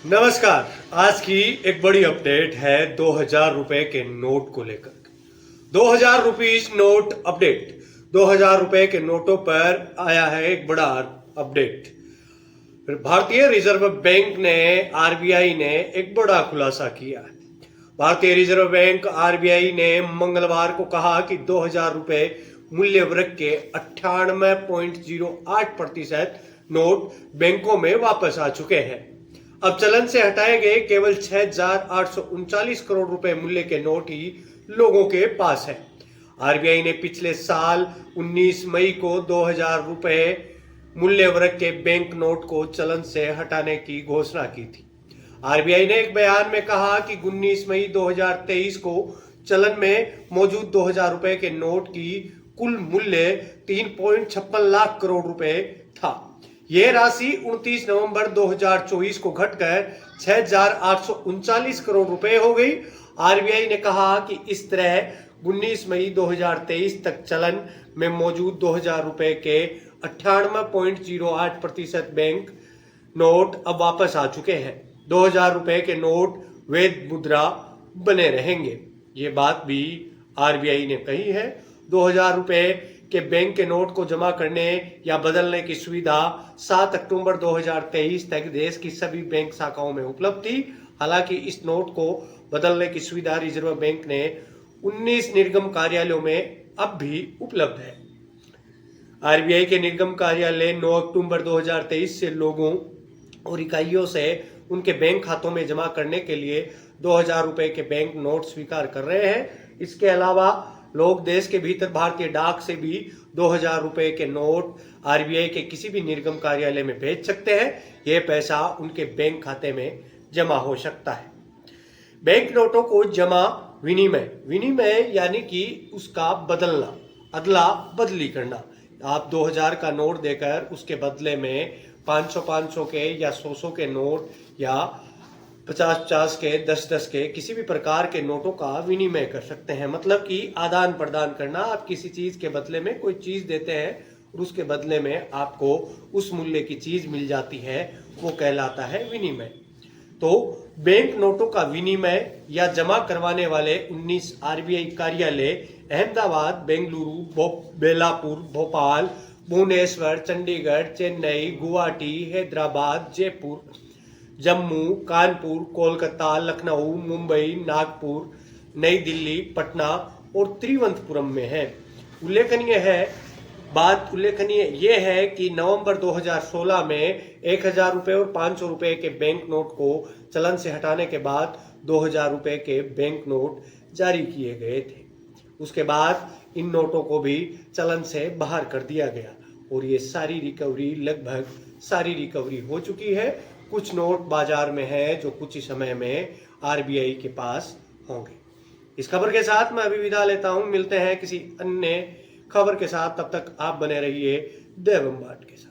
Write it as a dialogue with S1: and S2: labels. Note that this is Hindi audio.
S1: नमस्कार। आज की एक बड़ी अपडेट है 2000 रुपए के नोट को लेकर। 2000 रुपीज नोट अपडेट। 2000 रुपए के नोटों पर आया है एक बड़ा अपडेट। फिर भारतीय रिजर्व बैंक ने आरबीआई ने एक बड़ा खुलासा किया है। भारतीय रिजर्व बैंक आरबीआई ने मंगलवार को कहा कि 2000 रुपए मूल्य वर्ग के 98.08% नोट बैंकों में वापस आ चुके हैं। अब चलन से हटाए गए केवल 6,839 करोड़ रुपए मूल्य के नोट ही लोगों के पास है। आरबीआई ने पिछले साल 19 मई को 2000 रुपए मूल्य वर्ग के बैंक नोट को चलन से हटाने की घोषणा की थी। आरबीआई ने एक बयान में कहा कि 19 मई 2023 को चलन में मौजूद 2000 रुपए के नोट की कुल मूल्य 3.56 लाख करोड़ रुपए था। यह राशि 29 नवंबर 2024 को घटकर 6,839 करोड़ रुपए हो गई। आरबीआई ने कहा कि इस तरह 19 मई 2023 तक चलन में मौजूद 2000 रुपए के 98.08% बैंक नोट अब वापस आ चुके हैं। 2000 रुपए के नोट वैध मुद्रा बने रहेंगे। ये बात भी आरबीआई ने कही है। 2000 रुपए के बैंक के नोट को जमा करने या बदलने की सुविधा 7 अक्टूबर 2023 तक देश की सभी बैंक शाखाओं में उपलब्ध थी। हालांकि इस नोट को बदलने की सुविधा रिजर्व बैंक ने 19 निर्गम कार्यालयों में अब भी उपलब्ध है। आरबीआई के निर्गम कार्यालय 9 अक्टूबर 2023 से लोगों और इकाइयों से उनके बैंक खातों में जमा करने के लिए 2000 रुपए के बैंक नोट स्वीकार कर रहे हैं। इसके अलावा लोग देश के भीतर भारतीय डाक से भी 2000 रुपए के नोट आरबीआई के किसी भी निर्गम कार्यालय में भेज सकते हैं। यह पैसा उनके बैंक खाते में जमा हो सकता है। बैंक नोटों को जमा विनिमय यानी कि उसका बदलना, अदला बदली करना। आप 2000 का नोट देकर उसके बदले में 500 के या 100 के नोट या 50 के 10 के किसी भी प्रकार के नोटों का विनिमय कर सकते हैं। मतलब कि आदान प्रदान करना। आप किसी चीज के बदले में कोई चीज देते हैं और उसके बदले में आपको उस मूल्य की चीज मिल जाती है, वो कहलाता है विनिमय। तो बैंक नोटों का विनिमय या जमा करवाने वाले 19 आरबीआई कार्यालय अहमदाबाद, बेंगलुरु, बेलापुर, भोपाल, भुवनेश्वर, चंडीगढ़, चेन्नई, गुवाहाटी, हैदराबाद, जयपुर, जम्मू, कानपुर, कोलकाता, लखनऊ, मुंबई, नागपुर, नई दिल्ली, पटना और त्रिवंतपुरम में है। उल्लेखनीय यह है कि नवंबर 2016 में 1000 रुपए और 500 रुपए के बैंक नोट को चलन से हटाने के बाद 2000 रुपए के बैंक नोट जारी किए गए थे। उसके बाद इन नोटों को भी चलन से बाहर कर दिया गया और ये लगभग सारी रिकवरी हो चुकी है। कुछ नोट बाजार में है जो कुछ ही समय में आरबीआई के पास होंगे। इस खबर के साथ मैं अभी विदा लेता हूं। मिलते हैं किसी अन्य खबर के साथ। तब तक आप बने रहिए देवम बाट के साथ।